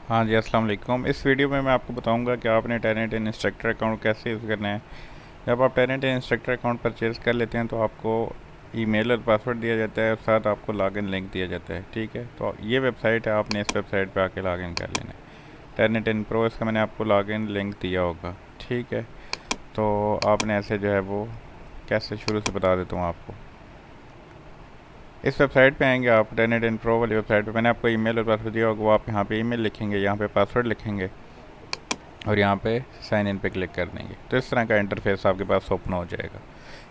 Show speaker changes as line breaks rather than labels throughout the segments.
हाँ जी, अस्सलाम वालेकुम। इस वीडियो में मैं आपको बताऊंगा कि आपने टेनेंट इन इंस्ट्रक्टर अकाउंट कैसे यूज़ करना है। जब आप टेनेंट इन इंस्ट्रक्टर अकाउंट परचेज़ कर लेते हैं तो आपको ईमेल और पासवर्ड दिया जाता है और साथ आपको लॉगिन लिंक दिया जाता है। ठीक है, तो ये वेबसाइट है, आपने इस वेबसाइट पे आके लॉगिन कर लेना है। टेनेंट इन प्रो, इसका मैंने आपको लॉगिन लिंक दिया होगा। ठीक है, तो आपने ऐसे जो है वो कैसे शुरू से बता देता हूँ आपको। इस वेबसाइट पे आएंगे आप, टेनेंट इन प्रो वाली वेबसाइट पे मैंने आपको ईमेल और पासवर्ड दिया होगा, वो आप यहाँ पे ईमेल लिखेंगे, यहाँ पे पासवर्ड लिखेंगे और यहाँ पे साइन इन पे क्लिक कर देंगे। तो इस तरह का इंटरफेस आपके पास ओपन हो जाएगा।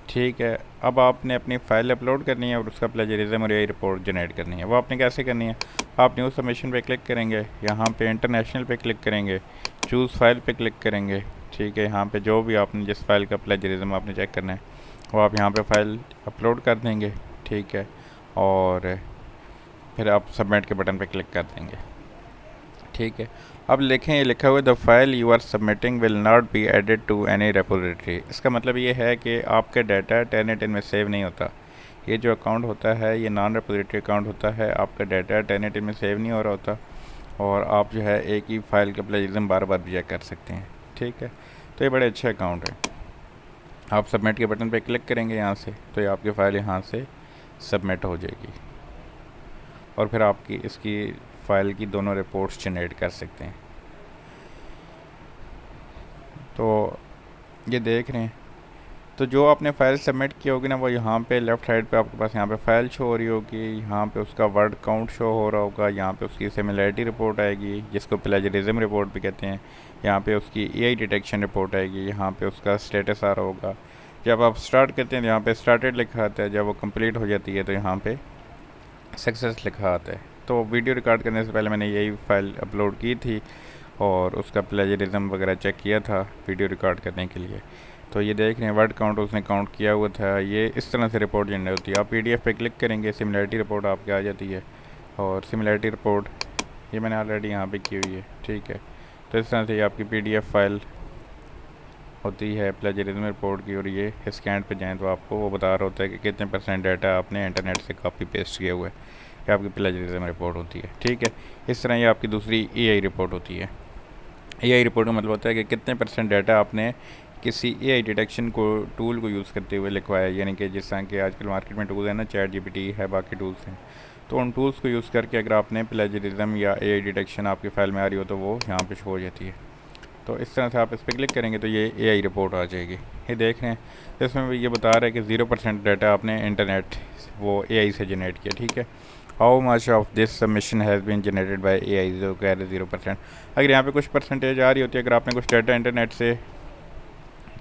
ठीक है, अब आपने अपनी फ़ाइल अपलोड करनी है और उसका प्लेजरिज्म और यही रिपोर्ट जनरेट करनी है। वो आपने कैसे करनी है, आप न्यू सबमिशन पे क्लिक करेंगे, यहाँ पे इंटरनेशनल पे क्लिक करेंगे, चूज़ फाइल पे क्लिक करेंगे। ठीक है, यहाँ पे जो भी आपने जिस फाइल का प्लेजरिज्म आपने चेक करना है वो आप यहाँ पे फ़ाइल अपलोड कर देंगे। ठीक है, और फिर आप सबमिट के बटन पे क्लिक कर देंगे। ठीक है, अब लिखें, ये लिखा हुआ है the file you are submitting will not be added to any repository. इसका मतलब ये है कि आपका डाटा टेनेट में सेव नहीं होता। ये जो अकाउंट होता है ये नॉन रेपोजिटरी अकाउंट होता है, आपका डाटा टेनेट में सेव नहीं हो रहा होता और आप जो है एक ही फाइल का प्लेजरिज्म बार बार भी चेक कर सकते हैं। ठीक है, तो ये बड़े अच्छे अकाउंट है। आप सबमिट के बटन पर क्लिक करेंगे यहाँ से तो ये आपकी फ़ाइल यहाँ से सबमिट हो जाएगी और फिर आपकी इसकी फ़ाइल की दोनों रिपोर्ट्स जनरेट कर सकते हैं। तो ये देख रहे हैं, तो जो आपने फ़ाइल सबमिट की होगी ना वो यहाँ पे लेफ़्ट साइड पे आपके पास यहाँ पे फ़ाइल शो हो रही होगी, यहाँ पे उसका वर्ड काउंट शो हो रहा होगा, यहाँ पे उसकी सिमिलैरिटी रिपोर्ट आएगी जिसको प्लेजरिज्म रिपोर्ट भी कहते हैं, यहाँ पे उसकी एआई डिटेक्शन रिपोर्ट आएगी, यहाँ पे उसका स्टेटस आ रहा होगा। जब आप स्टार्ट करते हैं तो यहाँ पे स्टार्टेड लिखा आता है, जब वो कंप्लीट हो जाती है तो यहाँ पे सक्सेस लिखा आता है। तो वीडियो रिकॉर्ड करने से पहले मैंने यही फ़ाइल अपलोड की थी और उसका प्लेजरिज्म वगैरह चेक किया था वीडियो रिकॉर्ड करने के लिए। तो ये देख रहे हैं वर्ड काउंट उसने काउंट किया हुआ था। ये इस तरह से रिपोर्ट जनरेट होती है। आप पीडीएफ पे क्लिक करेंगे, सिमिलैरिटी रिपोर्ट आपके आ जाती है और सिमिलैरिटी रिपोर्ट ये मैंने ऑलरेडी यहाँ पे की हुई है। ठीक है, तो इस तरह से ये आपकी पीडीएफ फाइल होती है प्लेजरिज्म रिपोर्ट की और ये स्कैन पे जाएँ तो आपको वो बता रहा होता है कि कितने % डाटा आपने इंटरनेट से कॉपी पेस्ट किया हुआ है। ये आपकी प्लेजरिज्म रिपोर्ट होती है। ठीक है, इस तरह ये आपकी दूसरी एआई रिपोर्ट होती है। एआई रिपोर्ट का मतलब होता है कि कितने % डाटा आपने किसी एआई डिटेक्शन को टूल को यूज़ करते हुए लिखवाया, यानी कि जिस तरह के आजकल मार्केट में टूल है ना, चैट जीपीटी है, बाकी टूल्स हैं, तो उन टूल्स को यूज़ करके अगर आपने प्लेजरिज्म या एआई डिटेक्शन आपकी फ़ाइल में आ रही हो तो वो यहाँ पे शो हो जाती है। तो इस तरह से आप इस पर क्लिक करेंगे तो ये एआई रिपोर्ट आ जाएगी। ये देख रहे हैं, तो इसमें भी ये बता रहा है कि 0% डाटा आपने इंटरनेट वो एआई से जनरेट किया। ठीक है, how much of this submission has been generated by AI, जो कह रहे 0%। अगर यहाँ पे कुछ परसेंटेज आ रही होती है, अगर आपने कुछ डाटा इंटरनेट से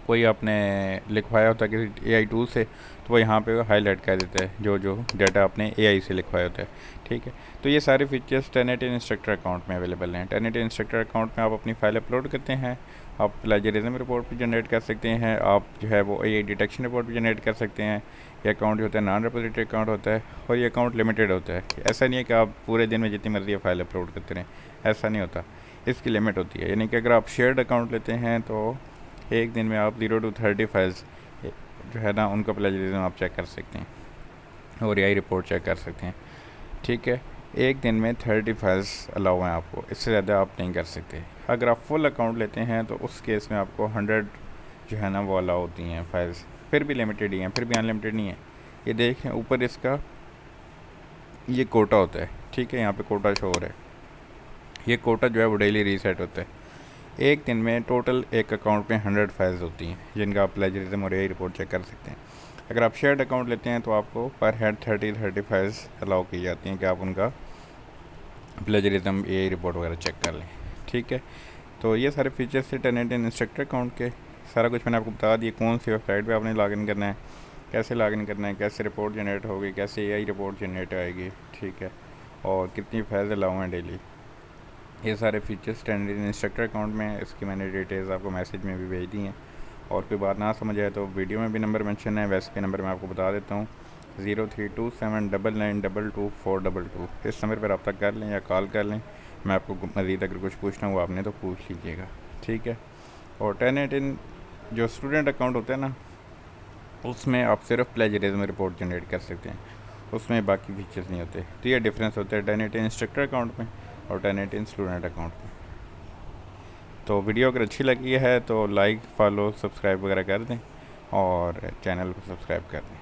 कोई आपने लिखवाया होता है किसी एआई टूल से, तो वो यहाँ पे हाईलाइट कर देता है जो जो डाटा आपने एआई से लिखवाया होता है। ठीक है, तो ये सारे फीचर्स टेनेट इंस्ट्रक्टर अकाउंट में अवेलेबल हैं। टेनेट इंस्ट्रक्टर अकाउंट में आप अपनी फ़ाइल अपलोड करते हैं, आप प्लेजरिज्म रिपोर्ट भी जनरेट कर सकते हैं, आप जो है वो एआई डिटेक्शन रिपोर्ट भी जनरेट कर सकते हैं। ये अकाउंट जो होता है नॉन रेपोजिटरी अकाउंट होता है और ये अकाउंट लिमिटेड होता है। ऐसा नहीं है कि आप पूरे दिन में जितनी मर्ज़ी फाइल अपलोड करते रहें, ऐसा नहीं होता। इसकी लिमिट होती है, यानी कि अगर आप शेयर्ड अकाउंट लेते हैं तो एक दिन में आप 0 to 30 फाइल्स जो है ना उनका प्लेजरिज्म आप चेक कर सकते हैं और एआई रिपोर्ट चेक कर सकते हैं। ठीक है, एक दिन में 30 फाइल्स अलाउ हैं आपको, इससे ज़्यादा आप नहीं कर सकते। अगर आप फुल अकाउंट लेते हैं तो उस केस में आपको 100 जो है ना वो अलाउ होती हैं फाइल्स, फिर भी लिमिटेड ही हैं, फिर भी अनलिमिटेड नहीं है। ये देखें ऊपर इसका ये कोटा होता है। ठीक है, यहाँ पे कोटा शो हो रहा है, ये कोटा जो है वो डेली रीसेट होता है। एक दिन में टोटल एक अकाउंट में 100 फाइल्स होती हैं जिनका आप प्लेजरिज्म और एआई रिपोर्ट चेक कर सकते हैं। अगर आप शेयर्ड अकाउंट लेते हैं तो आपको पर हेड 30 फाइल्स अलाउ की जाती हैं कि आप उनका प्लेजरिज्म एआई रिपोर्ट वगैरह चेक कर लें। ठीक है, तो ये सारे फीचर्स थे टेनेंट इंस्ट्रक्टर अकाउंट के। सारा कुछ मैंने आपको बता दिया, कौन सी वेबसाइट पर आपने लॉगिन करना है, कैसे लॉगिन करना है, कैसे रिपोर्ट जनरेट होगी, कैसे एआई रिपोर्ट जनरेट आएगी। ठीक है, और कितनी फाइल्स अलाउ हैं डेली। ये सारे फीचर्स टेनेंट इंस्ट्रक्टर अकाउंट में, इसकी मैंने डिटेल्स आपको मैसेज में भी भेज दी हैं। और कोई बात ना समझ आए तो वीडियो में भी नंबर मेंशन है, वैसे भी नंबर मैं आपको बता देता हूँ 03279922 इस नंबर पर रब्ता कर लें या कॉल कर लें। मैं आपको मज़ीद अगर कुछ पूछना हो आपने तो पूछ लीजिएगा। ठीक है, और टेनेंट इन जो स्टूडेंट अकाउंट होता है ना उसमें आप सिर्फ प्लेजरिज्म रिपोर्ट जनरेट कर सकते हैं, उसमें बाकी फीचर्स नहीं होते। तो ये डिफरेंस होता है टेनेंट इंस्ट्रक्टर अकाउंट में ऑल्टरनेटिव स्टूडेंट अकाउंट में। तो वीडियो अगर अच्छी लगी है तो लाइक, फॉलो, सब्सक्राइब वगैरह कर दें और चैनल को सब्सक्राइब कर दें।